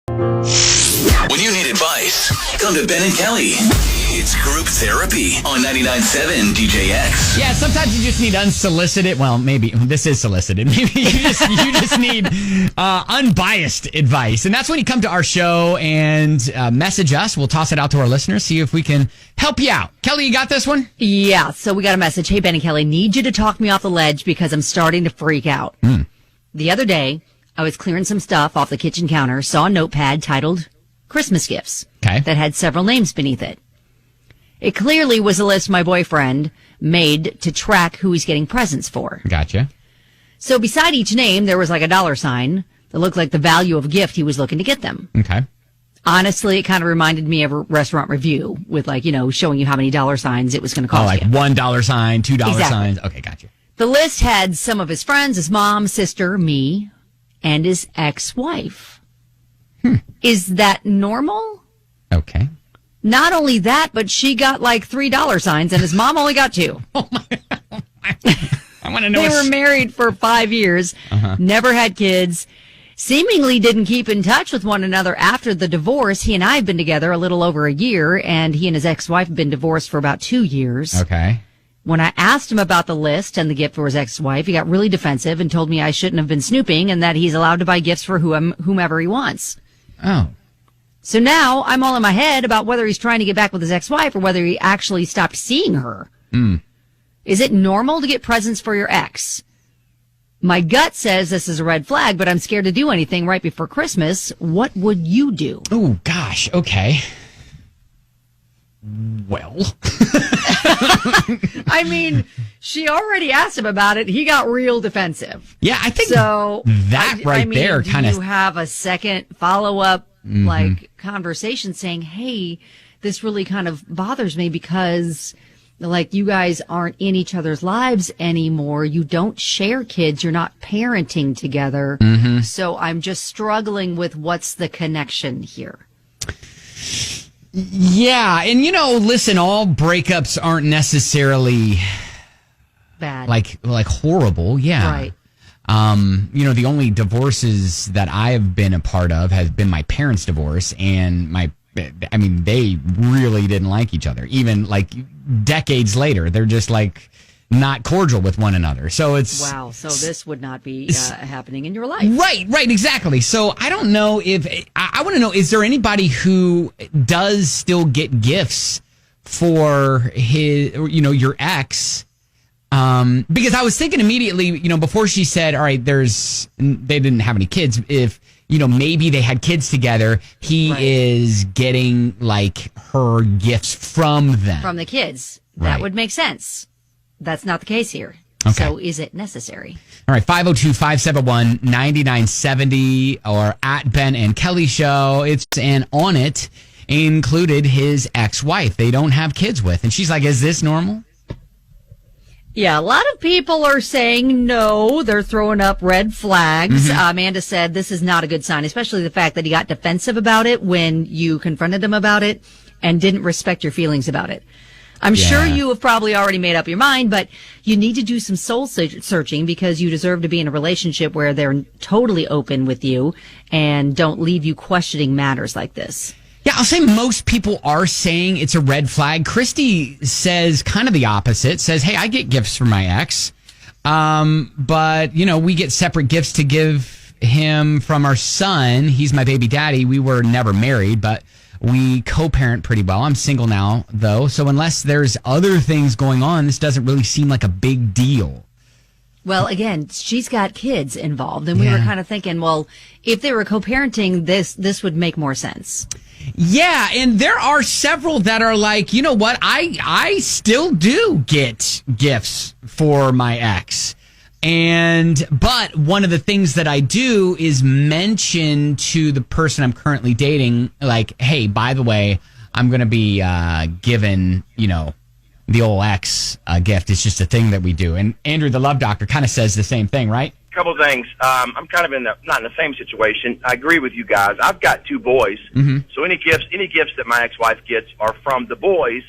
When you need advice, come to Ben and Kelly. It's group therapy on 99.7 DJX. Yeah, sometimes you just need unsolicited. Well, maybe this is solicited. Maybe you just need unbiased advice, and that's when you come to our show and message us. We'll toss it out to our listeners, see if we can help you out. Kelly, you got this one? Yeah. So we got a message. Hey, Ben and Kelly, need you to talk me off the ledge because I'm starting to freak out. The other day, I was clearing some stuff off the kitchen counter, saw a notepad titled Christmas Gifts that had several names beneath it. It clearly was a list my boyfriend made to track who he's getting presents for. Gotcha. So beside each name, there was like a $sign that looked like the value of a gift he was looking to get them. Okay. Honestly, it kind of reminded me of a restaurant review with showing you how many $signs it was going to cost you. $1 sign, $2 signs. Okay, gotcha. The list had some of his friends, his mom, sister, me, and his ex-wife. Is that normal? Okay. Not only that, but she got like $3 signs and his mom only got 2. Oh my. I want to know. They were married for 5 years, never had kids, seemingly didn't keep in touch with one another after the divorce. He and I have been together a little over a year, and he and his ex-wife have been divorced for about 2 years. Okay. When I asked him about the list and the gift for his ex-wife, he got really defensive and told me I shouldn't have been snooping and that he's allowed to buy gifts for whomever he wants. Oh. So now I'm all in my head about whether he's trying to get back with his ex-wife or whether he actually stopped seeing her. Is it normal to get presents for your ex? My gut says this is a red flag, but I'm scared to do anything right before Christmas. What would you do? Oh, gosh. Okay. Well. I mean, she already asked him about it. He got real defensive. Yeah, I think so. That there kind of. Do you have a second follow-up conversation saying, hey, this really kind of bothers me because you guys aren't in each other's lives anymore. You don't share kids. You're not parenting together. So I'm just struggling with what's the connection here. Yeah. And, listen, all breakups aren't necessarily bad. Like horrible. Yeah. Right. The only divorces that I have been a part of has been my parents' divorce, and they really didn't like each other. Even decades later, they're just not cordial with one another. So it's wow. So this would not be happening in your life, right? Exactly. So I don't know if I want to know: is there anybody who does still get gifts for his, your ex? Because I was thinking immediately, before she said, all right, they didn't have any kids. If, maybe they had kids together, he is getting her gifts from them. From the kids. Right. That would make sense. That's not the case here. Okay. So is it necessary? All right. 502-571-9970 or at Ben and Kelly Show. And on it included his ex-wife they don't have kids with. And she's like, is this normal? Yeah, a lot of people are saying no. They're throwing up red flags. Amanda said this is not a good sign, especially the fact that he got defensive about it when you confronted him about it and didn't respect your feelings about it. I'm sure you have probably already made up your mind, but you need to do some soul searching because you deserve to be in a relationship where they're totally open with you and don't leave you questioning matters like this. Yeah, I'll say most people are saying it's a red flag. Christy says kind of the opposite, says, hey, I get gifts from my ex, but, we get separate gifts to give him from our son. He's my baby daddy. We were never married, but we co-parent pretty well. I'm single now, though, so unless there's other things going on, this doesn't really seem like a big deal. Well, again, she's got kids involved, and we were kind of thinking, well, if they were co-parenting, this would make more sense. Yeah, and there are several that are like, you know what, I still do get gifts for my ex. But one of the things that I do is mention to the person I'm currently dating, hey, by the way, I'm going to be given, the old ex gift. It's just a thing that we do. And Andrew, the love doctor, kind of says the same thing, right? Couple of things. I'm kind of not in the same situation. I agree with you guys. I've got 2 boys, so any gifts that my ex-wife gets are from the boys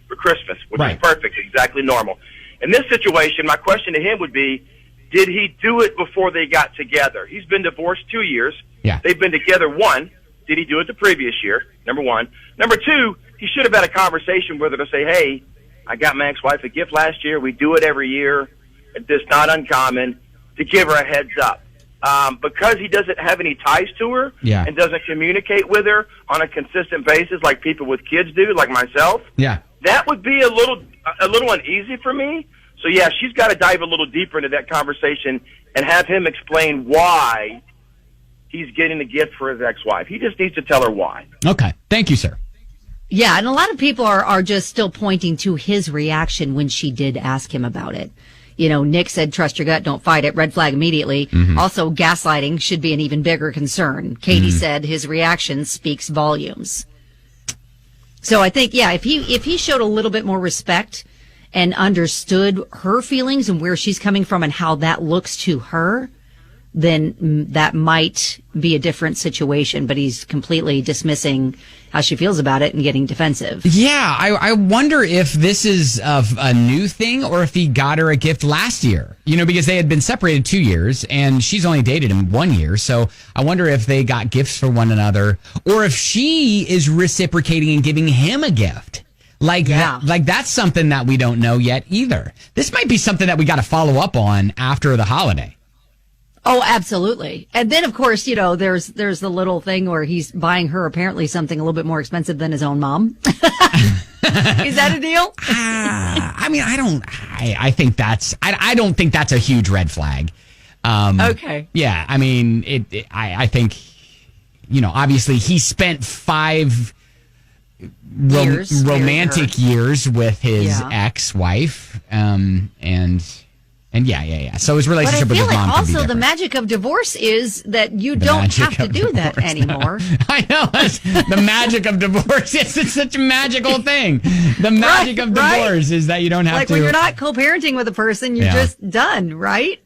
for Christmas, which is perfect, exactly normal. In this situation, my question to him would be, did he do it before they got together? He's been divorced 2 years. Yeah. They've been together 1. did he do it the previous year? Number one. Number two, he should have had a conversation with her to say, hey, I got my ex-wife a gift last year. We do it every year. It's not uncommon, to give her a heads up. Because he doesn't have any ties to her and doesn't communicate with her on a consistent basis like people with kids do, like myself, that would be a little uneasy for me. So, yeah, she's got to dive a little deeper into that conversation and have him explain why he's getting the gift for his ex-wife. He just needs to tell her why. Okay. Thank you, sir. Yeah, and a lot of people are just still pointing to his reaction when she did ask him about it. You know, Nick said, trust your gut, don't fight it. Red flag immediately. Mm-hmm. Also, gaslighting should be an even bigger concern. Katie said his reaction speaks volumes. So I think, yeah, if he showed a little bit more respect and understood her feelings and where she's coming from and how that looks to her, then that might be a different situation. But he's completely dismissing how she feels about it and getting defensive. Yeah, I wonder if this is a new thing or if he got her a gift last year. You know, because they had been separated 2 years and she's only dated him 1 year. So I wonder if they got gifts for one another or if she is reciprocating and giving him a gift. Like that's something that we don't know yet either. This might be something that we got to follow up on after the holiday. Oh, absolutely. And then, of course, you know, there's the little thing where he's buying her apparently something a little bit more expensive than his own mom. Is that a deal? I mean, I think I don't think that's a huge red flag. Okay. Yeah. I mean, I think, you know, obviously he spent 5 romantic years with his ex-wife. And yeah. So his relationship with his mom. But I feel like also the magic of divorce is that you don't have to do that anymore. I know. The magic of divorce. Yes, it's such a magical thing. The magic of divorce is that you don't have to. Like when you're not co-parenting with a person, you're just done, right?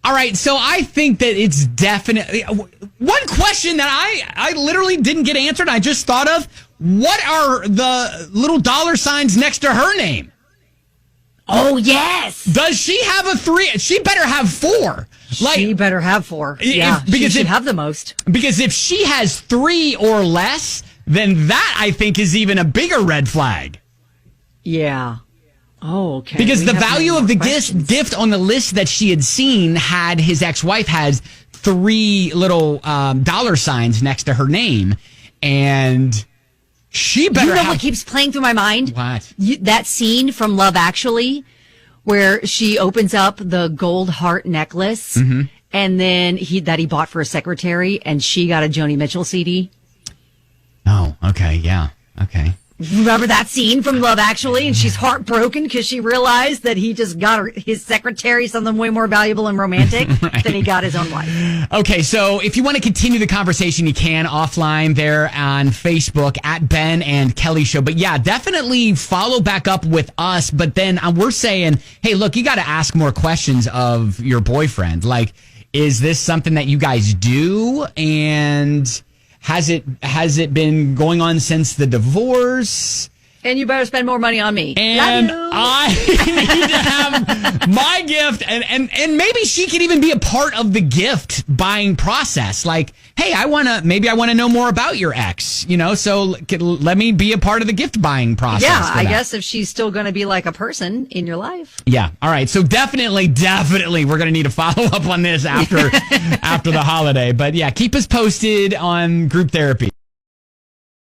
All right. So I think that it's definitely one question that I literally didn't get answered. I just thought of, what are the little dollar signs next to her name? Oh, yes. Does she have a 3? She better have 4. She better have 4. Yeah, because she should have the most. Because if she has 3 or less, then that, I think, is even a bigger red flag. Yeah. Oh, okay. Because the value of the gift on the list that she had seen had his ex-wife has 3 little dollar signs next to her name. And she better have... what keeps playing through my mind? What? That scene from Love Actually, where she opens up the gold heart necklace, and then he bought for a secretary, and she got a Joni Mitchell CD. Oh, okay, yeah, okay. Remember that scene from Love Actually? And she's heartbroken because she realized that he just got his secretary something way more valuable and romantic than he got his own wife. Okay, so if you want to continue the conversation, you can offline there on Facebook at Ben and Kelly Show. But yeah, definitely follow back up with us. But then we're saying, hey, look, you got to ask more questions of your boyfriend. Like, is this something that you guys do? And has it been going on since the divorce? And you better spend more money on me. And I need to have my gift, and maybe she could even be a part of the gift buying process. Like, hey, I want to know more about your ex, you know, so let me be a part of the gift buying process. Yeah, I guess if she's still going to be like a person in your life. Yeah. All right. So definitely, we're going to need to follow up on this after the holiday. But yeah, keep us posted on group therapy.